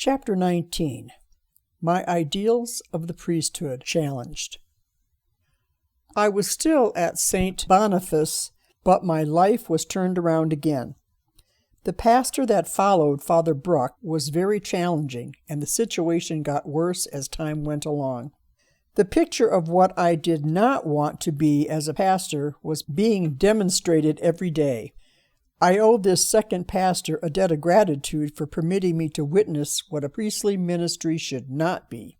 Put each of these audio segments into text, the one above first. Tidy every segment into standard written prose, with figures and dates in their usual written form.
Chapter 19. My Ideals of the Priesthood Challenged. I was still at St. Boniface, but my life was turned around again. The pastor that followed, Father Bruck, was very challenging, and the situation got worse as time went along. The picture of what I did not want to be as a pastor was being demonstrated every day. I owe this second pastor a debt of gratitude for permitting me to witness what a priestly ministry should not be.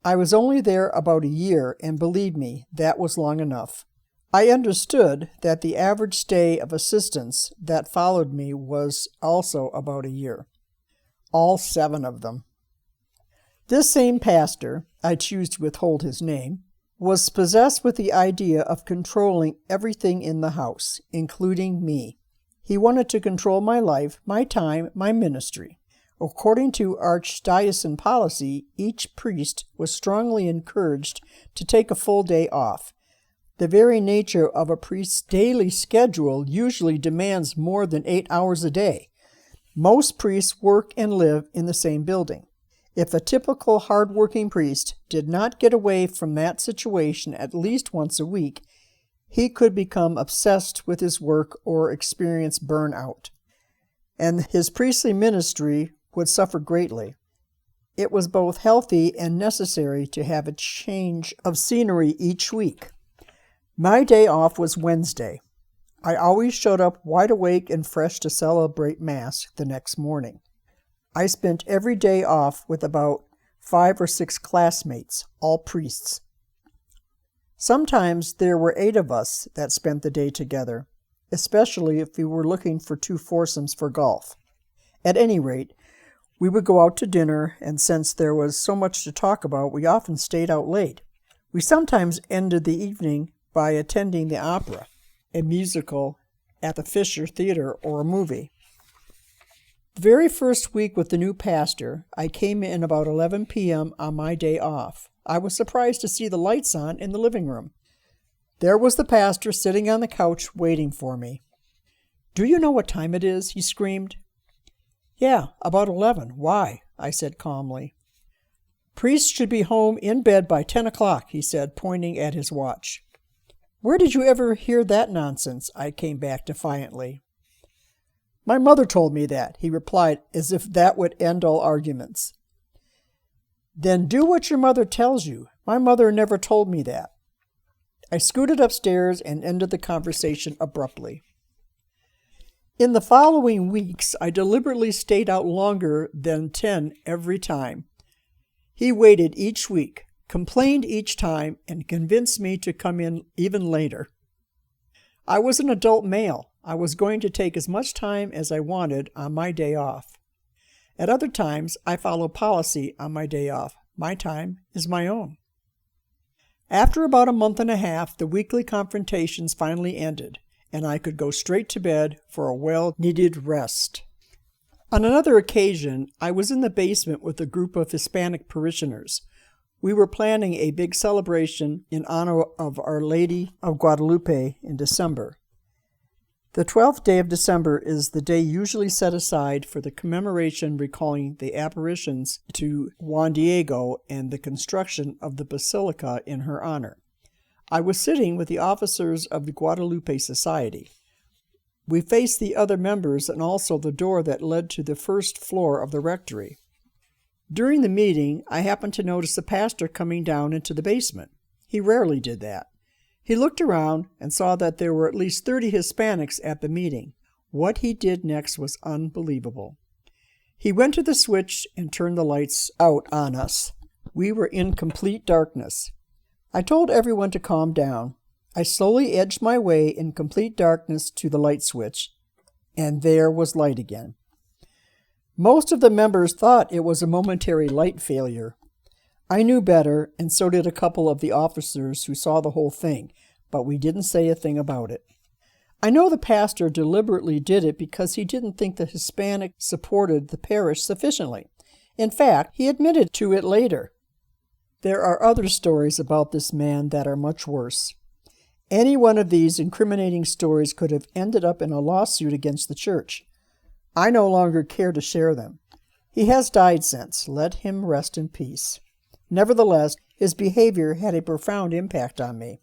I was only there about a year, and believe me, that was long enough. I understood that the average stay of assistants that followed me was also about a year. All 7 of them. This same pastor, I choose to withhold his name, was possessed with the idea of controlling everything in the house, including me. He wanted to control my life, my time, my ministry. According to archdiocesan policy, each priest was strongly encouraged to take a full day off. The very nature of a priest's daily schedule usually demands more than 8 hours a day. Most priests work and live in the same building. If a typical hard-working priest did not get away from that situation at least once a week, he could become obsessed with his work or experience burnout, and his priestly ministry would suffer greatly. It was both healthy and necessary to have a change of scenery each week. My day off was Wednesday. I always showed up wide awake and fresh to celebrate Mass the next morning. I spent every day off with about 5 or 6 classmates, all priests. Sometimes there were 8 of us that spent the day together, especially if we were looking for 2 foursomes for golf. At any rate, we would go out to dinner, and since there was so much to talk about, we often stayed out late. We sometimes ended the evening by attending the opera, a musical at the Fisher Theater, or a movie. The very first week with the new pastor, I came in about 11 p.m. on my day off. I was surprised to see the lights on in the living room. There was the pastor sitting on the couch waiting for me. "Do you know what time it is?" he screamed. "Yeah, about 11. Why?" I said calmly. "Priests should be home in bed by 10 o'clock, he said, pointing at his watch. "Where did you ever hear that nonsense?" I came back defiantly. "My mother told me that," he replied, as if that would end all arguments. "Then do what your mother tells you. My mother never told me that." I scooted upstairs and ended the conversation abruptly. In the following weeks, I deliberately stayed out longer than 10 every time. He waited each week, complained each time, and convinced me to come in even later. I was an adult male. I was going to take as much time as I wanted on my day off. At other times, I follow policy on my day off. My time is my own. After about a month and a half, the weekly confrontations finally ended, and I could go straight to bed for a well-needed rest. On another occasion, I was in the basement with a group of Hispanic parishioners. We were planning a big celebration in honor of Our Lady of Guadalupe in December. The 12th day of December is the day usually set aside for the commemoration recalling the apparitions to Juan Diego and the construction of the basilica in her honor. I was sitting with the officers of the Guadalupe Society. We faced the other members and also the door that led to the first floor of the rectory. During the meeting, I happened to notice the pastor coming down into the basement. He rarely did that. He looked around and saw that there were at least 30 Hispanics at the meeting. What he did next was unbelievable. He went to the switch and turned the lights out on us. We were in complete darkness. I told everyone to calm down. I slowly edged my way in complete darkness to the light switch, and there was light again. Most of the members thought it was a momentary light failure. I knew better, and so did a couple of the officers who saw the whole thing, but we didn't say a thing about it. I know the pastor deliberately did it because he didn't think the Hispanic supported the parish sufficiently. In fact, he admitted to it later. There are other stories about this man that are much worse. Any one of these incriminating stories could have ended up in a lawsuit against the church. I no longer care to share them. He has died since. Let him rest in peace. Nevertheless, his behavior had a profound impact on me.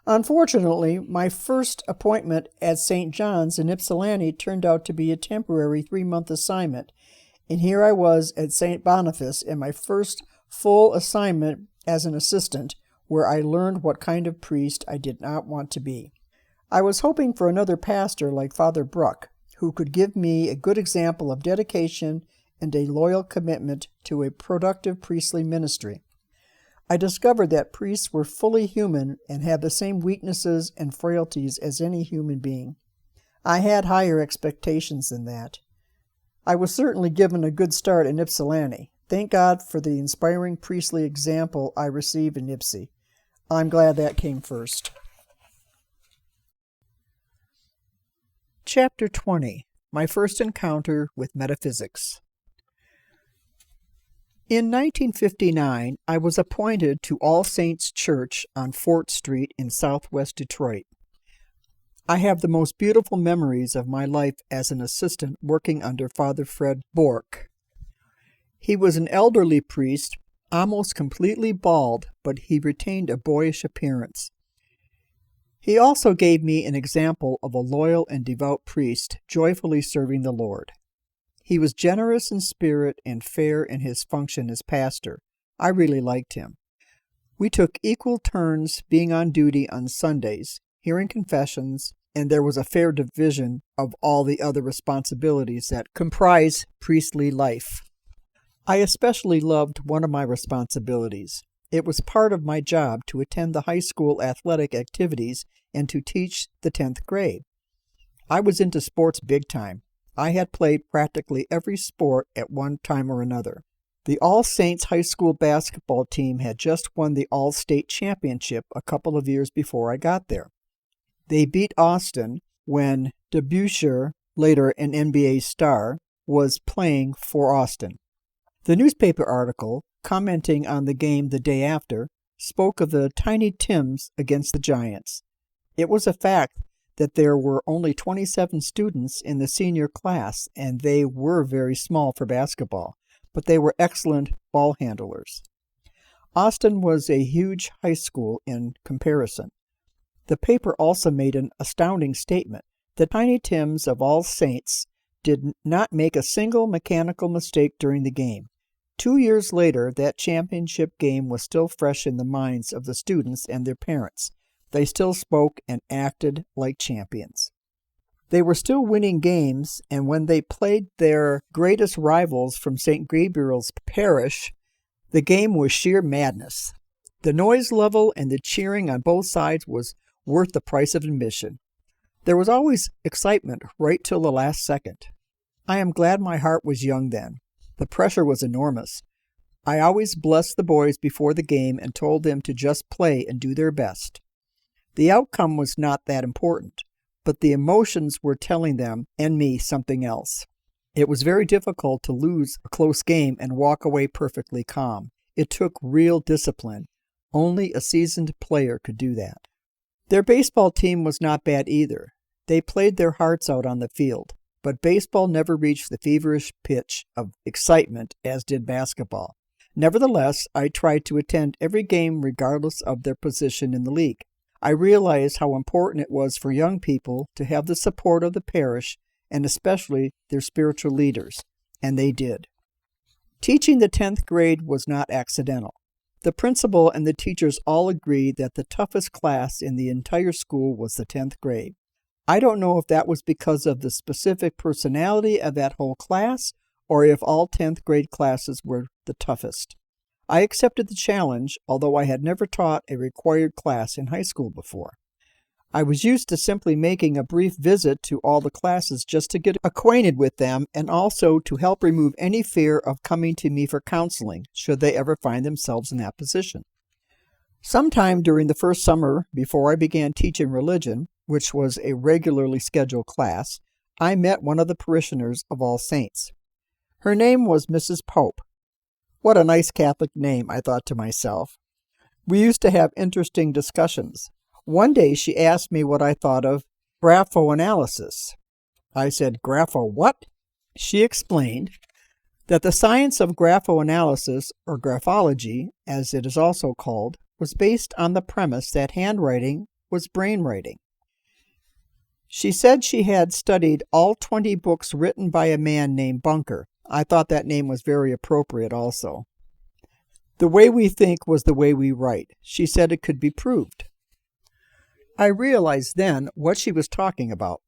Unfortunately, my first appointment at St. John's in Ypsilanti turned out to be a temporary 3-month assignment, and here I was at St. Boniface in my first full assignment as an assistant, where I learned what kind of priest I did not want to be. I was hoping for another pastor like Father Bruck, who could give me a good example of dedication and a loyal commitment to a productive priestly ministry. I discovered that priests were fully human and had the same weaknesses and frailties as any human being. I had higher expectations than that. I was certainly given a good start in Ypsilanti. Thank God for the inspiring priestly example I received in Ypsi. I'm glad that came first. Chapter 20. My first encounter with metaphysics. In 1959, I was appointed to All Saints Church on Fort Street in southwest Detroit. I have the most beautiful memories of my life as an assistant working under Father Fred Bork. He was an elderly priest, almost completely bald, but he retained a boyish appearance. He also gave me an example of a loyal and devout priest joyfully serving the Lord. He was generous in spirit and fair in his function as pastor. I really liked him. We took equal turns being on duty on Sundays, hearing confessions, and there was a fair division of all the other responsibilities that comprise priestly life. I especially loved one of my responsibilities. It was part of my job to attend the high school athletic activities and to teach the 10th grade. I was into sports big time. I had played practically every sport at one time or another. The All Saints High School basketball team had just won the All-State Championship a couple of years before I got there. They beat Austin when DeBusschere, later an NBA star, was playing for Austin. The newspaper article, commenting on the game the day after, spoke of the Tiny Tims against the Giants. It was a fact that there were only 27 students in the senior class, and they were very small for basketball, but they were excellent ball handlers. Austin was a huge high school in comparison. The paper also made an astounding statement. The Tiny Tims of All Saints did not make a single mechanical mistake during the game. 2 years later, that championship game was still fresh in the minds of the students and their parents. They still spoke and acted like champions. They were still winning games, and when they played their greatest rivals from St. Gabriel's Parish, the game was sheer madness. The noise level and the cheering on both sides was worth the price of admission. There was always excitement right till the last second. I am glad my heart was young then. The pressure was enormous. I always blessed the boys before the game and told them to just play and do their best. The outcome was not that important, but the emotions were telling them and me something else. It was very difficult to lose a close game and walk away perfectly calm. It took real discipline. Only a seasoned player could do that. Their baseball team was not bad either. They played their hearts out on the field, but baseball never reached the feverish pitch of excitement as did basketball. Nevertheless, I tried to attend every game regardless of their position in the league. I realized how important it was for young people to have the support of the parish and especially their spiritual leaders, and they did. Teaching the 10th grade was not accidental. The principal and the teachers all agreed that the toughest class in the entire school was the 10th grade. I don't know if that was because of the specific personality of that whole class or if all 10th grade classes were the toughest. I accepted the challenge, although I had never taught a required class in high school before. I was used to simply making a brief visit to all the classes just to get acquainted with them and also to help remove any fear of coming to me for counseling, should they ever find themselves in that position. Sometime during the first summer before I began teaching religion, which was a regularly scheduled class, I met one of the parishioners of All Saints. Her name was Mrs. Pope. What a nice Catholic name, I thought to myself. We used to have interesting discussions. One day she asked me what I thought of graphoanalysis. I said, "Grapho what?" She explained, that the science of graphoanalysis, or graphology, as it is also called, was based on the premise that handwriting was brainwriting. She said she had studied all 20 books written by a man named Bunker. I thought that name was very appropriate also. The way we think was the way we write. She said it could be proved. I realized then what she was talking about.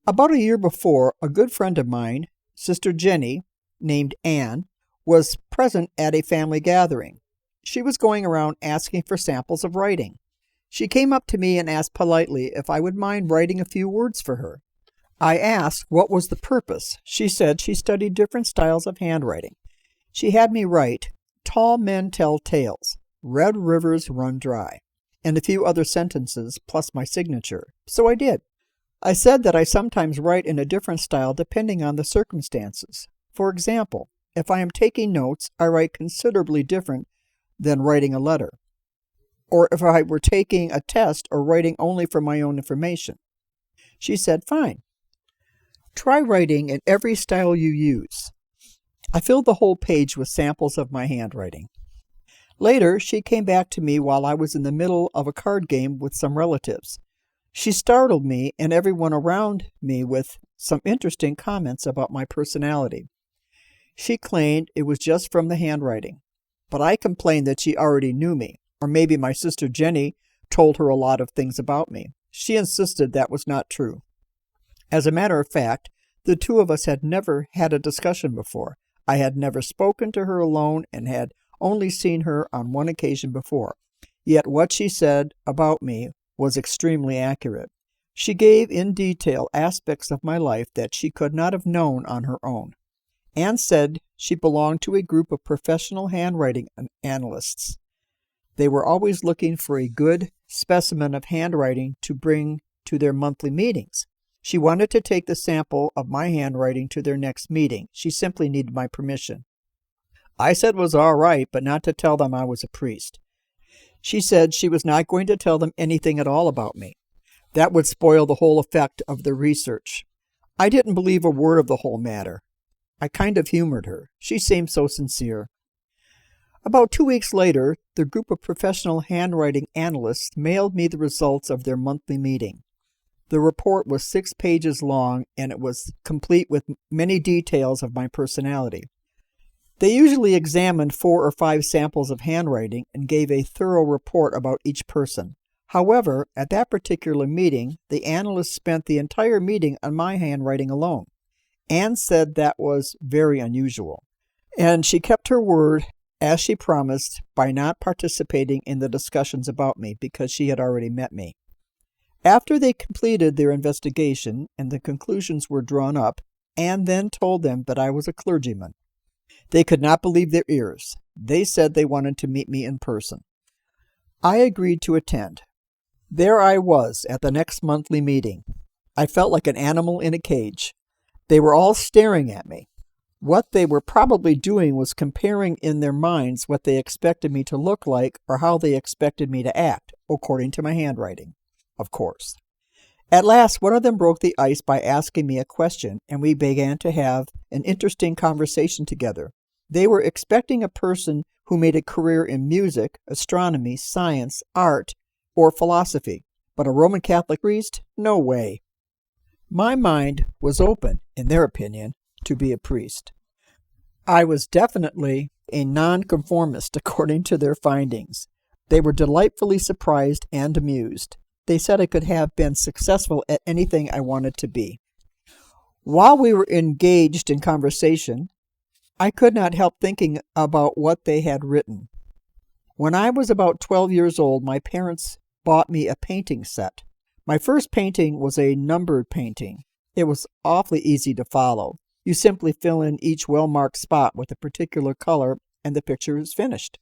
About a year before, a good friend of mine, Sister Jenny, named Anne, was present at a family gathering. She was going around asking for samples of writing. She came up to me and asked politely if I would mind writing a few words for her. I asked what was the purpose. She said she studied different styles of handwriting. She had me write, "Tall men tell tales, red rivers run dry," and a few other sentences plus my signature. So I did. I said that I sometimes write in a different style depending on the circumstances. For example, if I am taking notes, I write considerably different than writing a letter. Or if I were taking a test or writing only for my own information. She said, "Fine. Try writing in every style you use." I filled the whole page with samples of my handwriting. Later, she came back to me while I was in the middle of a card game with some relatives. She startled me and everyone around me with some interesting comments about my personality. She claimed it was just from the handwriting, but I complained that she already knew me, or maybe my sister Jenny told her a lot of things about me. She insisted that was not true. As a matter of fact, the two of us had never had a discussion before. I had never spoken to her alone and had only seen her on one occasion before. Yet what she said about me was extremely accurate. She gave in detail aspects of my life that she could not have known on her own. Anne said she belonged to a group of professional handwriting analysts. They were always looking for a good specimen of handwriting to bring to their monthly meetings. She wanted to take the sample of my handwriting to their next meeting. She simply needed my permission. I said it was all right, but not to tell them I was a priest. She said she was not going to tell them anything at all about me. That would spoil the whole effect of the research. I didn't believe a word of the whole matter. I kind of humored her. She seemed so sincere. About 2 weeks later, the group of professional handwriting analysts mailed me the results of their monthly meeting. The report was 6 pages long, and it was complete with many details of my personality. They usually examined 4 or 5 samples of handwriting and gave a thorough report about each person. However, at that particular meeting, the analysts spent the entire meeting on my handwriting alone. Anne said that was very unusual, and she kept her word, as she promised, by not participating in the discussions about me because she had already met me. After they completed their investigation and the conclusions were drawn up, Anne then told them that I was a clergyman. They could not believe their ears. They said they wanted to meet me in person. I agreed to attend. There I was at the next monthly meeting. I felt like an animal in a cage. They were all staring at me. What they were probably doing was comparing in their minds what they expected me to look like or how they expected me to act, according to my handwriting, of course. At last, one of them broke the ice by asking me a question, and we began to have an interesting conversation together. They were expecting a person who made a career in music, astronomy, science, art, or philosophy. But a Roman Catholic priest? No way. My mind was open, in their opinion, to be a priest. I was definitely a nonconformist according to their findings. They were delightfully surprised and amused. They said I could have been successful at anything I wanted to be. While we were engaged in conversation, I could not help thinking about what they had written. When I was about 12 years old, my parents bought me a painting set. My first painting was a numbered painting. It was awfully easy to follow. You simply fill in each well-marked spot with a particular color, and the picture is finished.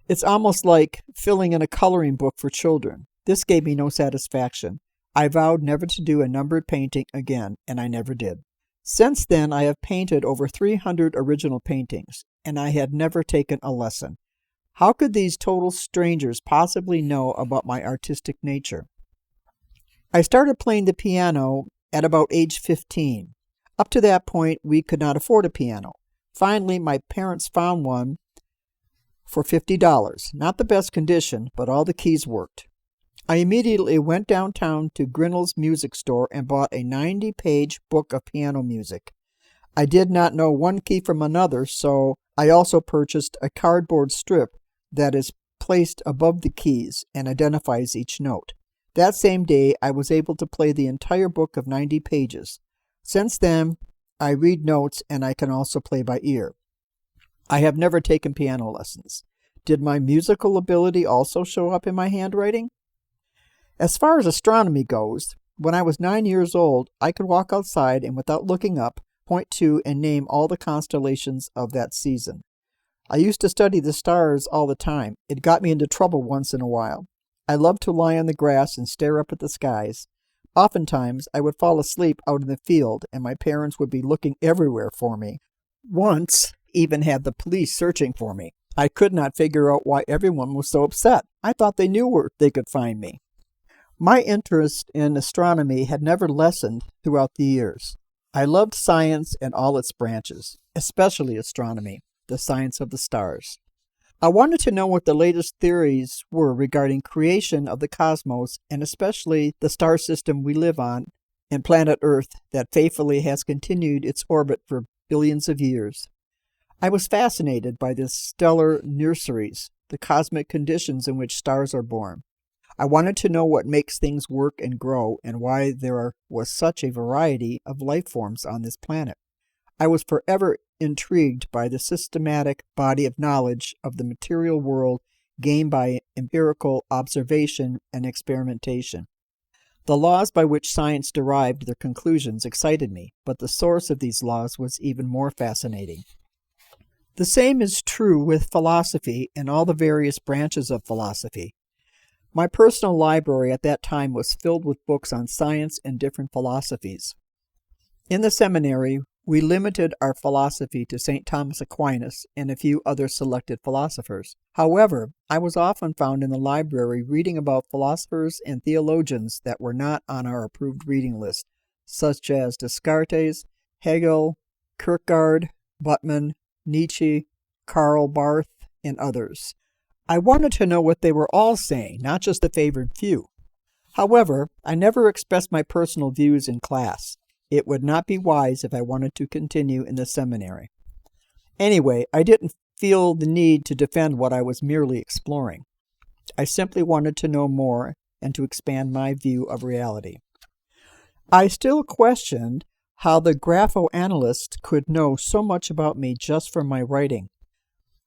It's almost like filling in a coloring book for children. This gave me no satisfaction. I vowed never to do a numbered painting again, and I never did. Since then, I have painted over 300 original paintings, and I had never taken a lesson. How could these total strangers possibly know about my artistic nature? I started playing the piano at about age 15. Up to that point, we could not afford a piano. Finally, my parents found one for $50. Not the best condition, but all the keys worked. I immediately went downtown to Grinnell's music store and bought a 90-page book of piano music. I did not know one key from another, so I also purchased a cardboard strip that is placed above the keys and identifies each note. That same day, I was able to play the entire book of 90 pages. Since then, I read notes and I can also play by ear. I have never taken piano lessons. Did my musical ability also show up in my handwriting? As far as astronomy goes, when I was 9 years old, I could walk outside and without looking up, point to and name all the constellations of that season. I used to study the stars all the time. It got me into trouble once in a while. I loved to lie on the grass and stare up at the skies. Oftentimes, I would fall asleep out in the field, and my parents would be looking everywhere for me. Once, even had the police searching for me. I could not figure out why everyone was so upset. I thought they knew where they could find me. My interest in astronomy had never lessened throughout the years. I loved science and all its branches, especially astronomy, the science of the stars. I wanted to know what the latest theories were regarding creation of the cosmos and especially the star system we live on and planet Earth that faithfully has continued its orbit for billions of years. I was fascinated by the stellar nurseries, the cosmic conditions in which stars are born. I wanted to know what makes things work and grow and why there was such a variety of life forms on this planet. I was forever intrigued by the systematic body of knowledge of the material world gained by empirical observation and experimentation. The laws by which science derived their conclusions excited me, but the source of these laws was even more fascinating. The same is true with philosophy and all the various branches of philosophy. My personal library at that time was filled with books on science and different philosophies. In the seminary, we limited our philosophy to St. Thomas Aquinas and a few other selected philosophers. However, I was often found in the library reading about philosophers and theologians that were not on our approved reading list, such as Descartes, Hegel, Kierkegaard, Buttman, Nietzsche, Karl Barth, and others. I wanted to know what they were all saying, not just the favored few. However, I never expressed my personal views in class. It would not be wise if I wanted to continue in the seminary. Anyway, I didn't feel the need to defend what I was merely exploring. I simply wanted to know more and to expand my view of reality. I still questioned how the graphoanalysts could know so much about me just from my writing.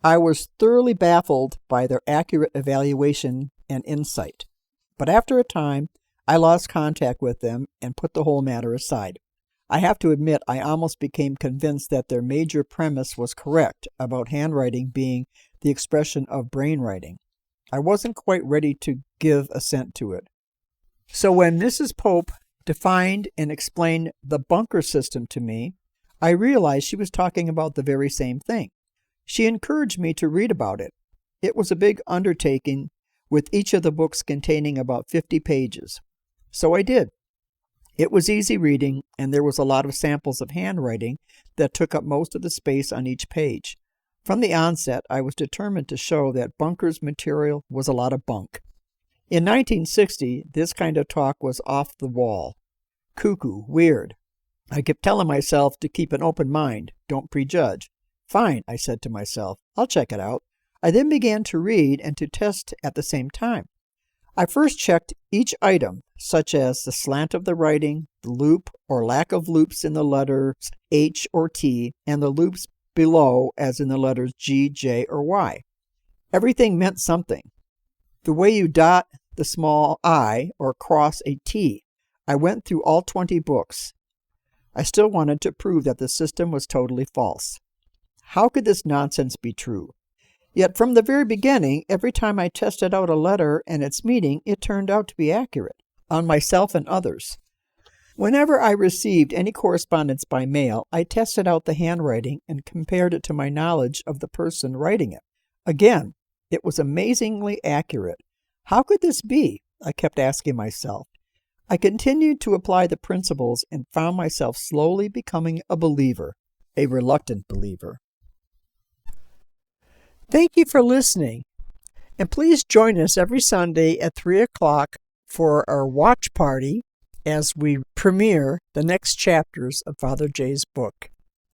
I was thoroughly baffled by their accurate evaluation and insight. But after a time, I lost contact with them and put the whole matter aside. I have to admit I almost became convinced that their major premise was correct about handwriting being the expression of brainwriting. I wasn't quite ready to give assent to it. So when Mrs. Pope defined and explained the bunker system to me, I realized she was talking about the very same thing. She encouraged me to read about it. It was a big undertaking, with each of the books containing about 50 pages. So I did. It was easy reading, and there was a lot of samples of handwriting that took up most of the space on each page. From the onset, I was determined to show that Bunker's material was a lot of bunk. In 1960, this kind of talk was off the wall. Cuckoo, weird. I kept telling myself to keep an open mind, don't prejudge. Fine, I said to myself, I'll check it out. I then began to read and to test at the same time. I first checked each item, such as the slant of the writing, the loop or lack of loops in the letters H or T, and the loops below as in the letters G, J, or Y. Everything meant something. The way you dot the small I or cross a T. I went through all 20 books. I still wanted to prove that the system was totally false. How could this nonsense be true? Yet from the very beginning, every time I tested out a letter and its meaning, it turned out to be accurate, on myself and others. Whenever I received any correspondence by mail, I tested out the handwriting and compared it to my knowledge of the person writing it. Again, it was amazingly accurate. How could this be? I kept asking myself. I continued to apply the principles and found myself slowly becoming a believer, a reluctant believer. Thank you for listening, and please join us every Sunday at 3 o'clock for our watch party as we premiere the next chapters of Father Jay's book.